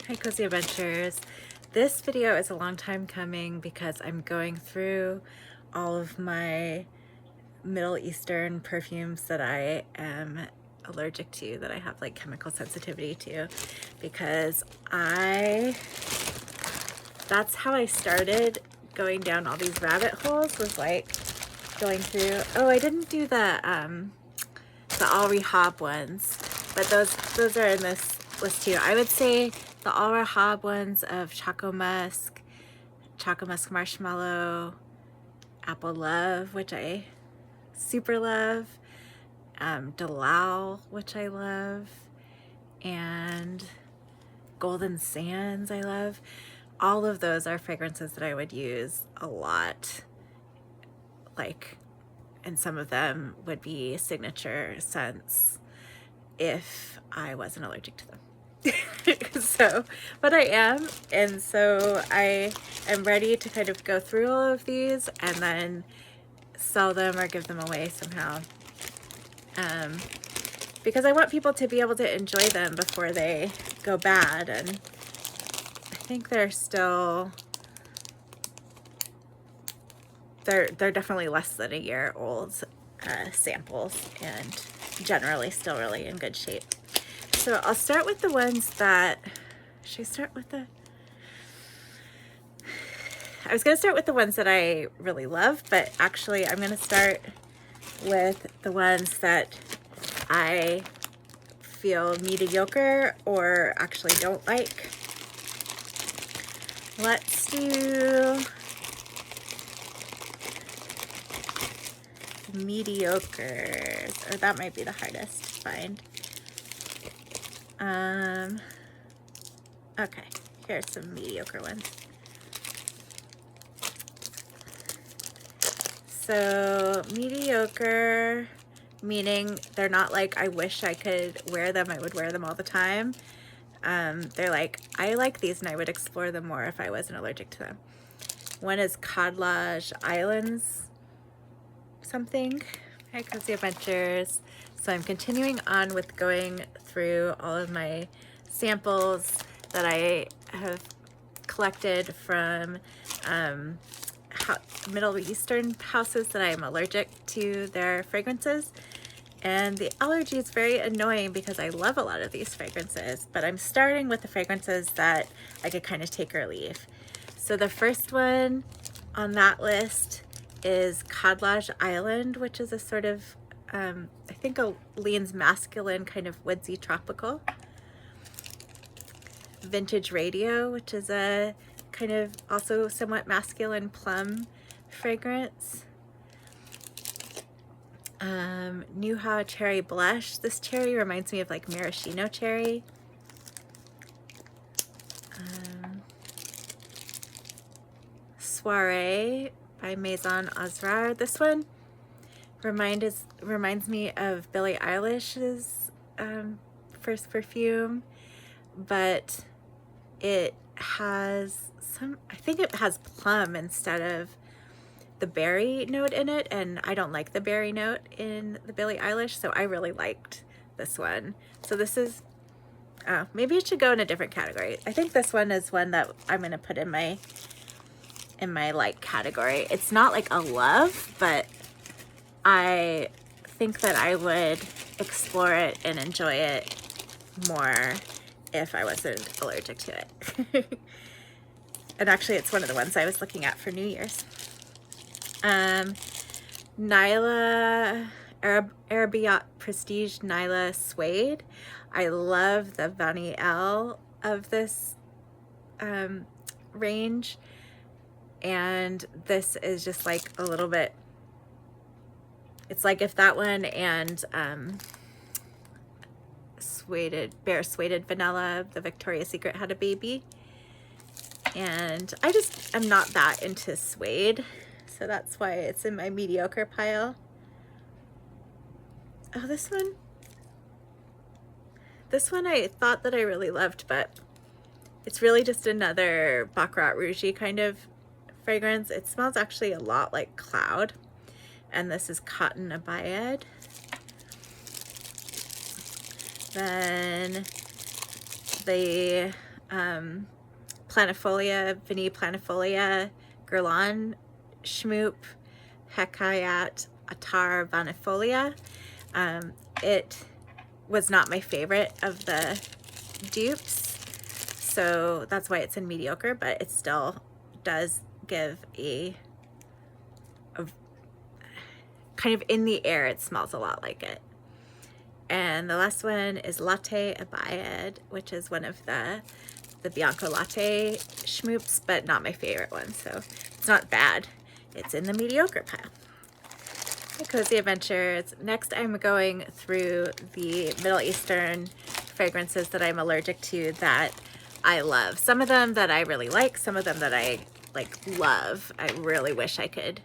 Hi Cozy Adventures. This video is a long time coming because I'm going through all of my Middle Eastern perfumes that I am allergic to, that I have like chemical sensitivity to, because that's how I started going down all these rabbit holes, was like going through, oh, I didn't do the Al Rehab ones, but those are in this list too. I would say the Al Rehab ones of Choco Musk Marshmallow, Apple Love, which I super love, Dalal, which I love, and Golden Sands I love. All of those are fragrances that I would use a lot, like, and some of them would be signature scents if I wasn't allergic to them. So, but I am, and so I am ready to kind of go through all of these and then sell them or give them away somehow, because I want people to be able to enjoy them before they go bad. And I think they're still, they're definitely less than a year old samples, and generally still really in good shape. So I'll start with the ones that, should I start with I was gonna start with the ones that I really love, but actually I'm gonna start with the ones that I feel mediocre or actually don't like. Let's do mediocres, or that might be the hardest to find. Okay, here's some mediocre ones. So mediocre, meaning they're not like, I wish I could wear them, I would wear them all the time. They're like, I like these and I would explore them more if I wasn't allergic to them. One is Codlage Islands something. Hi Cozy Adventures. So I'm continuing on with going through all of my samples that I have collected from Middle Eastern houses that I am allergic to their fragrances. And the allergy is very annoying because I love a lot of these fragrances, but I'm starting with the fragrances that I could kind of take or leave. So the first one on that list is Codlage Island, which is a sort of, I think leans masculine, kind of woodsy tropical. Vintage Radio, which is a kind of also somewhat masculine plum fragrance. Nuha Cherry Blush. This cherry reminds me of like maraschino cherry. Soiree by Maison Azrar. This one reminds me of Billie Eilish's first perfume, but it has I think it has plum instead of the berry note in it, and I don't like the berry note in the Billie Eilish, so I really liked this one. So this is, maybe it should go in a different category. I think this one is one that I'm gonna put in my like category. It's not like a love, but I think that I would explore it and enjoy it more if I wasn't allergic to it. And actually it's one of the ones I was looking at for New Year's. Nyla Arabiat Prestige Nyla Suede. I love the Vanille L of this range, and this is just like a little bit, it's like if that one and Bare Suede Vanilla, the Victoria's Secret, had a baby. And I just am not that into suede, so that's why it's in my mediocre pile. Oh, this one I thought that I really loved, but it's really just another Baccarat Rouge kind of fragrance. It smells actually a lot like Cloud, and this is Cotton Abayad. Then the planifolia, Vinnie planifolia, Guerlain Schmoop, Hekayat Attar vanifolia. It was not my favorite of the dupes, so that's why it's in mediocre, but it still does give a kind of in the air, it smells a lot like it. And the last one is Latte Abayad, which is one of the Bianco Latte schmoops, but not my favorite one, so it's not bad. It's in the mediocre pile. Hey, Cozy Adventures. Next, I'm going through the Middle Eastern fragrances that I'm allergic to that I love. Some of them that I really like, some of them that I love. I really wish I could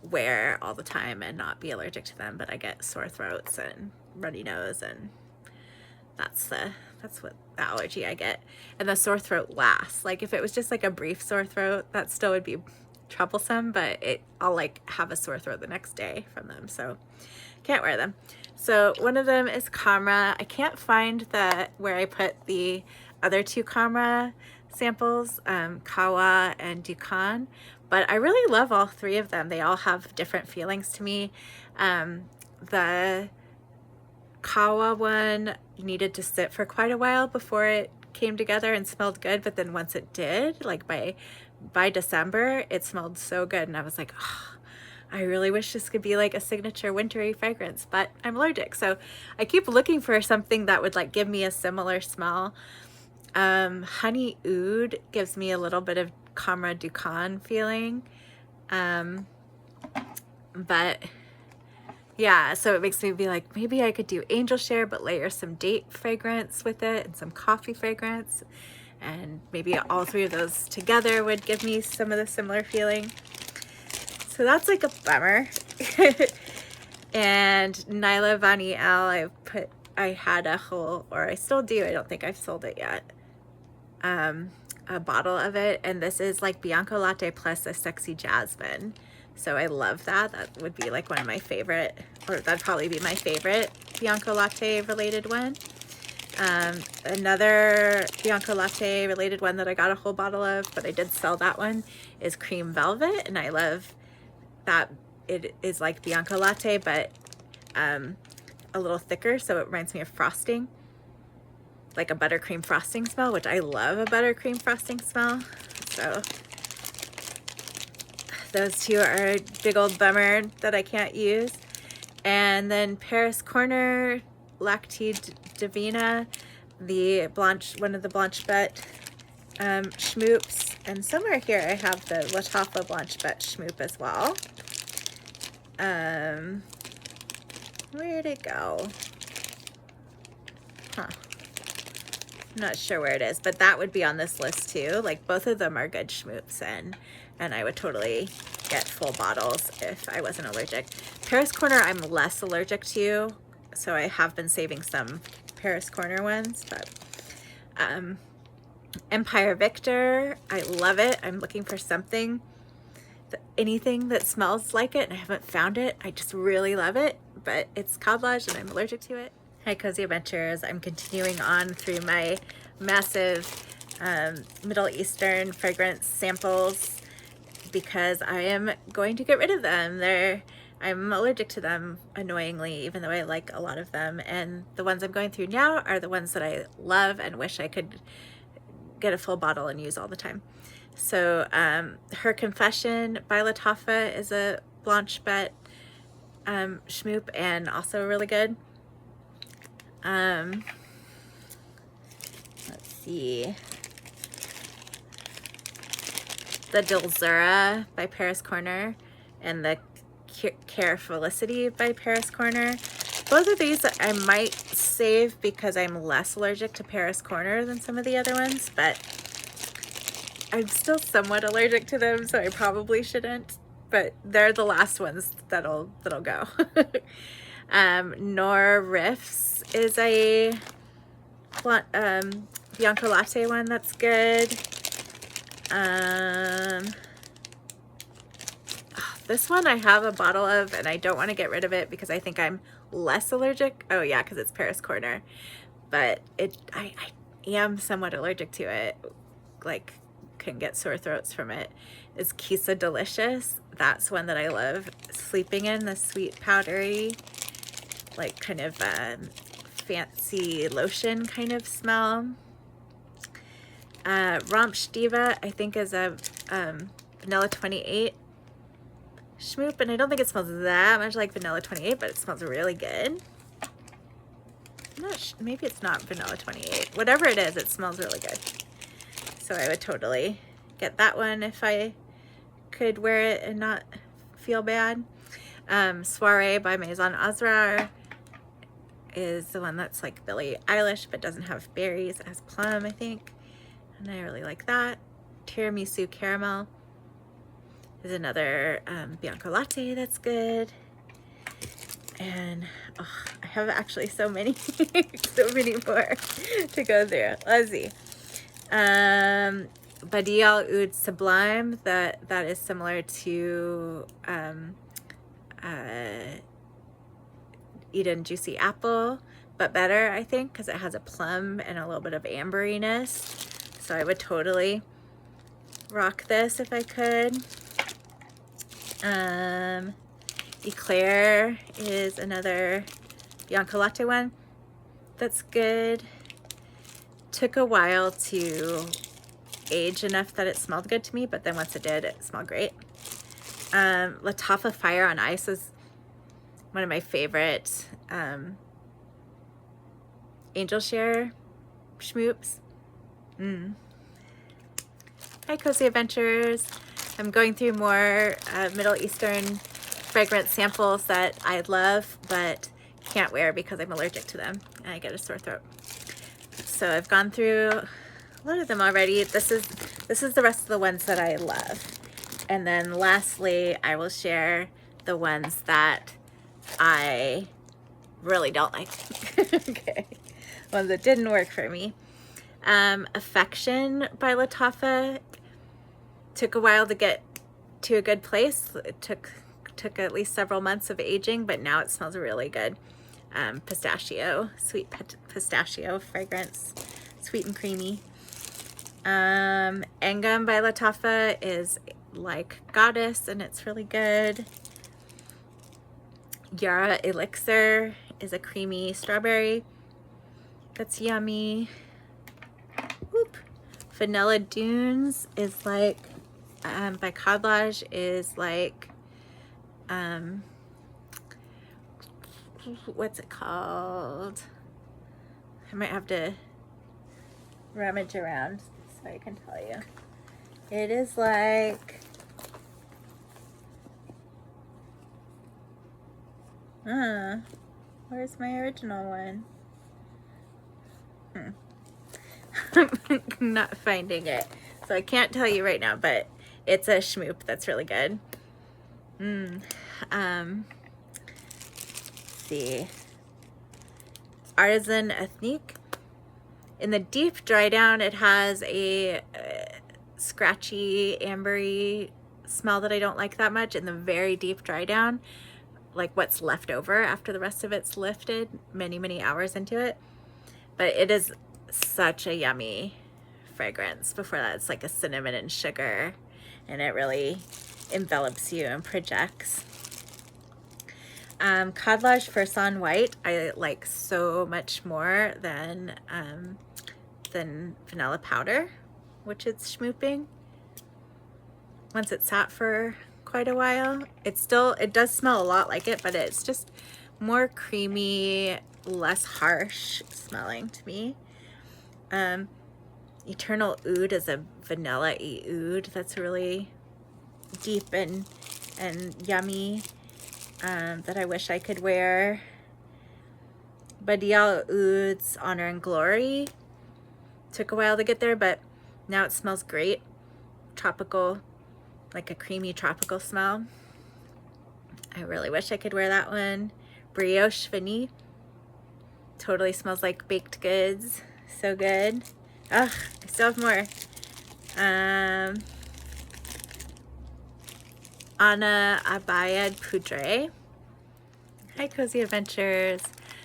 wear all the time and not be allergic to them, but I get sore throats and runny nose, and that's what the allergy I get. And the sore throat lasts. Like if it was just like a brief sore throat, that still would be troublesome, but I'll like have a sore throat the next day from them, so can't wear them. So one of them is Camra. I can't find where I put the other two Camra samples, Kawa and Dukan, but I really love all three of them. They all have different feelings to me. The Kawa one needed to sit for quite a while before it came together and smelled good, but then once it did, like by December, it smelled so good, and I was like, oh, I really wish this could be like a signature wintry fragrance, but I'm allergic, so I keep looking for something that would like give me a similar smell. Honey Oud gives me a little bit of Camra Dukan feeling, but yeah, so it makes me be like, maybe I could do Angel Share, but layer some date fragrance with it and some coffee fragrance, and maybe all three of those together would give me some of the similar feeling. So that's like a bummer. And Nyla Vani L, I had a whole, or I still do, I don't think I've sold it yet, a bottle of it, and this is like Bianco Latte plus a Sexy Jasmine. So I love that. That would be like one of my favorite, or that'd probably be my favorite Bianco Latte related one. Another Bianco Latte related one that I got a whole bottle of, but I did sell that one, is Cream Velvet, and I love that it is like Bianco Latte, but a little thicker, so it reminds me of frosting, like a buttercream frosting smell, which I love a buttercream frosting smell. So those two are a big old bummer that I can't use. And then Paris Corner Lactide Divina, one of the Blanche Bette schmoops, and somewhere here I have the Lattafa Blanche Bette schmoop as well. Where'd it go? Huh. I'm not sure where it is, but that would be on this list too. Like both of them are good schmoops, and I would totally get full bottles if I wasn't allergic. Paris Corner I'm less allergic to, so I have been saving some Paris Corner ones, but Empire Victor, I love it. I'm looking for something, anything that smells like it, and I haven't found it. I just really love it, but it's Cablage and I'm allergic to it. Hi Cozy Adventures, I'm continuing on through my massive Middle Eastern fragrance samples because I am going to get rid of them. I'm allergic to them, annoyingly, even though I like a lot of them, and the ones I'm going through now are the ones that I love and wish I could get a full bottle and use all the time. So Her Confession by Lattafa is a Blanche Bette schmoop, and also really good. Let's see, the Dilzura by Paris Corner and the Care Felicity by Paris Corner. Both of these I might save because I'm less allergic to Paris Corner than some of the other ones, but I'm still somewhat allergic to them, so I probably shouldn't, but they're the last ones that'll go. Nor Riffs is a Bianco Latte one that's good. This one I have a bottle of, and I don't want to get rid of it because I think I'm less allergic. Oh yeah, because it's Paris Corner, but am somewhat allergic to it, like can get sore throats from it, is Kisa Delicious. That's one that I love sleeping in, the sweet powdery, like kind of fancy lotion kind of smell. Ramsch Diva, I think, is a vanilla 28 schmoop, and I don't think it smells that much like vanilla 28, but it smells really good. I'm not maybe it's not vanilla 28. Whatever it is, it smells really good. So I would totally get that one if I could wear it and not feel bad. Soiree by Maison Azrar is the one that's like Billie Eilish but doesn't have berries. It has plum, I think, and I really like that. Tiramisu Caramel is another Bianco Latte that's good. And oh, I have actually so many so many more to go through. Let's see. Badial Oud Sublime, that is similar to Eden Juicy Apple, but better, I think, because it has a plum and a little bit of amberiness. So I would totally rock this if I could. Eclair is another Bianco Latte one that's good. Took a while to age enough that it smelled good to me, but then once it did, it smelled great. Lattafa Fire on Ice is one of my favorite Angel Share schmoops. Hi, Cozy Adventures. I'm going through more Middle Eastern fragrance samples that I love but can't wear because I'm allergic to them and I get a sore throat. So I've gone through a lot of them already. This is the rest of the ones that I love. And then lastly, I will share the ones that I really don't like. Okay. Ones that didn't work for me. Affection by Lattafa took a while to get to a good place. It took at least several months of aging, but now it smells really good. Pistachio, sweet pistachio fragrance, sweet and creamy. Engam by Lattafa is like Goddess, and it's really good. Yara Elixir is a creamy strawberry that's yummy. Whoop. Vanilla Dunes is like by Codlage is like what's it called? I might have to rummage around so I can tell you. It is like where's my original one? I'm not finding it, so I can't tell you right now, but it's a schmoop that's really good. Let's see. Artisan Ethnique. In the deep dry down, it has a scratchy, ambery smell that I don't like that much. In the very deep dry down, like what's left over after the rest of it's lifted, many, many hours into it. But it is such a yummy fragrance. Before that, it's like a cinnamon and sugar, and it really envelops you and projects. Codlage Fursan White I like so much more than vanilla powder, which it's schmooping. Once it's sat for quite a while, it does smell a lot like it, but it's just more creamy, less harsh smelling to me. Eternal Oud is a vanilla-y oud that's really deep and yummy, that I wish I could wear. Badial Oud's Honor and Glory took a while to get there, but now it smells great. Tropical, like a creamy tropical smell. I really wish I could wear that one. Brioche Vanille totally smells like baked goods. So good. Ugh, I still have more. Anna Abayad Poudre. Hi, Cozy Adventures.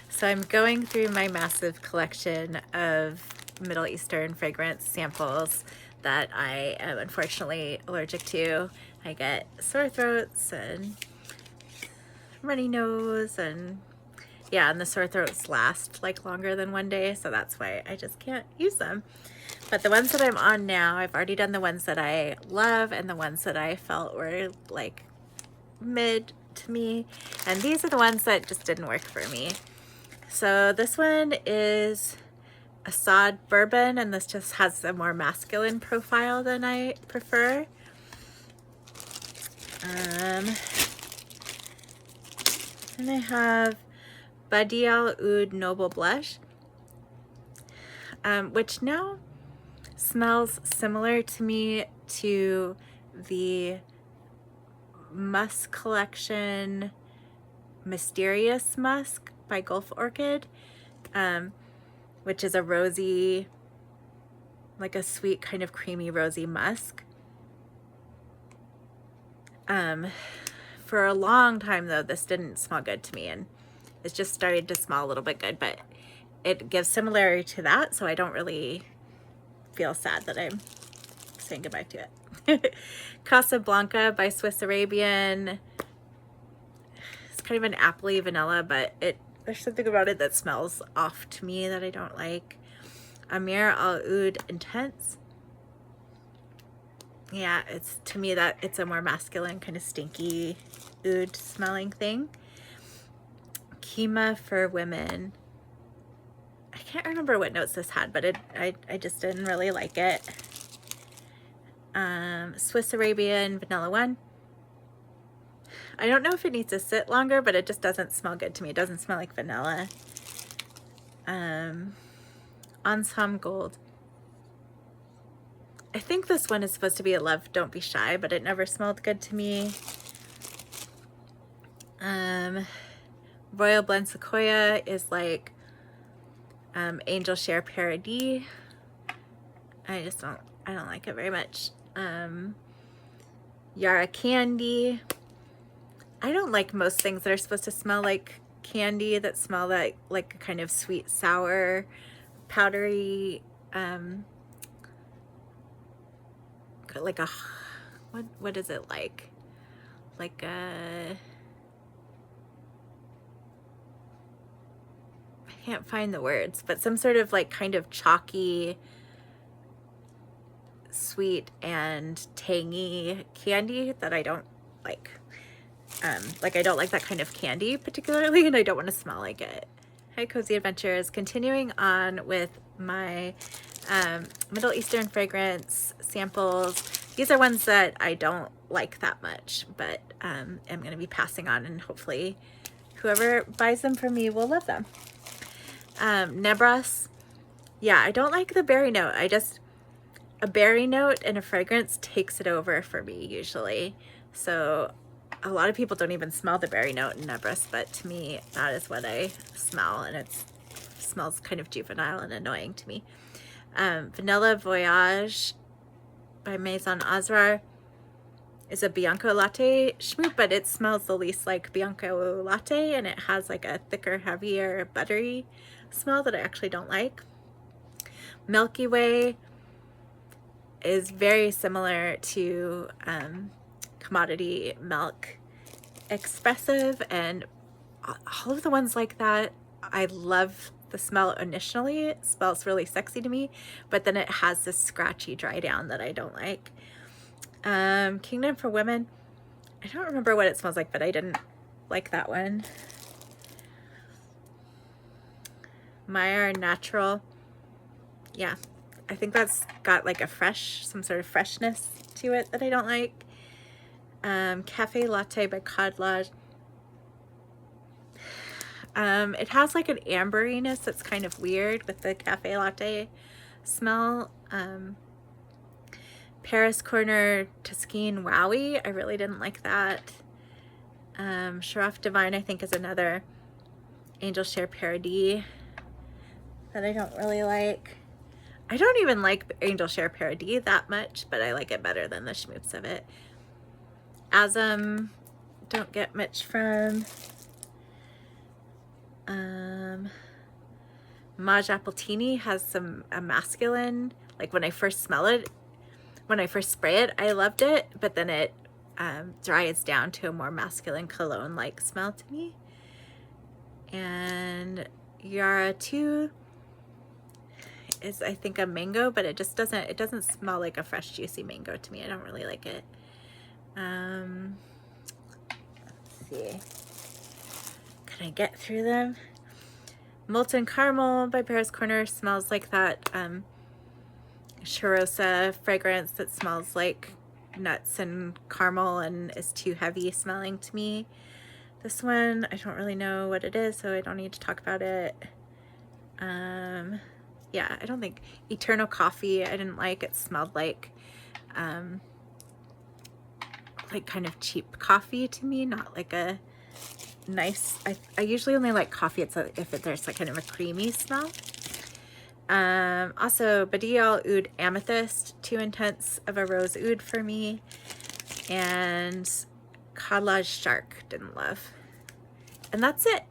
So I'm going through my massive collection of Middle Eastern fragrance samples that I am unfortunately allergic to. I get sore throats and runny nose, and yeah, and the sore throats last like longer than one day, so that's why I just can't use them. But the ones that I'm on now, I've already done the ones that I love and the ones that I felt were like mid to me, and these are the ones that just didn't work for me. So this one is Assad Bourbon, and this just has a more masculine profile than I prefer. And I have Badial Oud Noble Blush, which now smells similar to me to the Musk Collection Mysterious Musk by Gulf Orchid, which is a rosy, like a sweet kind of creamy rosy musk. For a long time though, this didn't smell good to me, and it's just started to smell a little bit good, but it gives similarity to that, so I don't really feel sad that I'm saying goodbye to it. Casablanca by Swiss Arabian. It's kind of an appley vanilla, but there's something about it that smells off to me that I don't like. Amir Al Oud Intense. Yeah, it's, to me, that it's a more masculine kind of stinky oud smelling thing. Kima for Women. I can't remember what notes this had, but I just didn't really like it. Swiss Arabian Vanilla One. I don't know if it needs to sit longer, but it just doesn't smell good to me. It doesn't smell like vanilla. Ensemble Gold. I think this one is supposed to be a Love Don't Be Shy, but it never smelled good to me. Royal Blend Sequoia is like Angel Share Paradis. I don't like it very much. Yara Candy. I don't like most things that are supposed to smell like candy, that smell like a kind of sweet, sour, powdery, like a, what is it like? Like a, I can't find the words, but some sort of like kind of chalky, sweet and tangy candy that I don't like. I don't like that kind of candy particularly, and I don't want to smell like it. Hi Cozy Adventures, continuing on with my Middle Eastern fragrance samples. These are ones that I don't like that much, but I'm going to be passing on, and hopefully whoever buys them from me will love them. Nebras. Yeah, I don't like the berry note. A berry note in a fragrance takes it over for me usually. So a lot of people don't even smell the berry note in Nebras, but to me, that is what I smell, and it smells kind of juvenile and annoying to me. Vanilla Voyage by Maison Azrar is a Bianco Latte schmoop, but it smells the least like Bianco Latte, and it has like a thicker, heavier, buttery smell that I actually don't like. Milky Way is very similar to Commodity Milk Expressive, and all of the ones like that, I love the smell initially. It smells really sexy to me, but then it has this scratchy dry down that I don't like. Kingdom for Women, I don't remember what it smells like, but I didn't like that one. Meyer Natural, yeah, I think that's got like some sort of freshness to it that I don't like. Cafe Latte by Codlage. It has like an amberiness that's kind of weird with the Cafe Latte smell. Paris Corner Tusquine Wowie, I really didn't like that. Sharaf Divine, I think, is another Angel Share Paradis that I don't really like. I don't even like Angel Share Paradis that much, but I like it better than the schmoops of it. Asm, don't get much from. Maj Appletini has a masculine, like when I first smell it, when I first spray it, I loved it, but then it dries down to a more masculine cologne-like smell to me. And Yara 2 is, I think, a mango, but it doesn't smell like a fresh juicy mango to me. I don't really like it. Let's see. Can I get through them? Molten Caramel by Paris Corner smells like that Charosa fragrance that smells like nuts and caramel and is too heavy smelling to me. This one, I don't really know what it is, so I don't need to talk about it. Yeah, I don't think Eternal Coffee, I didn't like. It smelled like kind of cheap coffee to me, not like a nice, I usually only like coffee if there's like kind of a creamy smell. Also Badial Oud Amethyst, too intense of a rose oud for me. And Codlage Shark, didn't love. And that's it.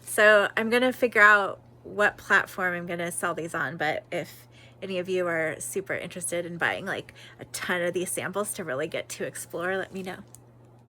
So I'm gonna figure out what platform I'm gonna sell these on, but if any of you are super interested in buying like a ton of these samples to really get to explore, let me know.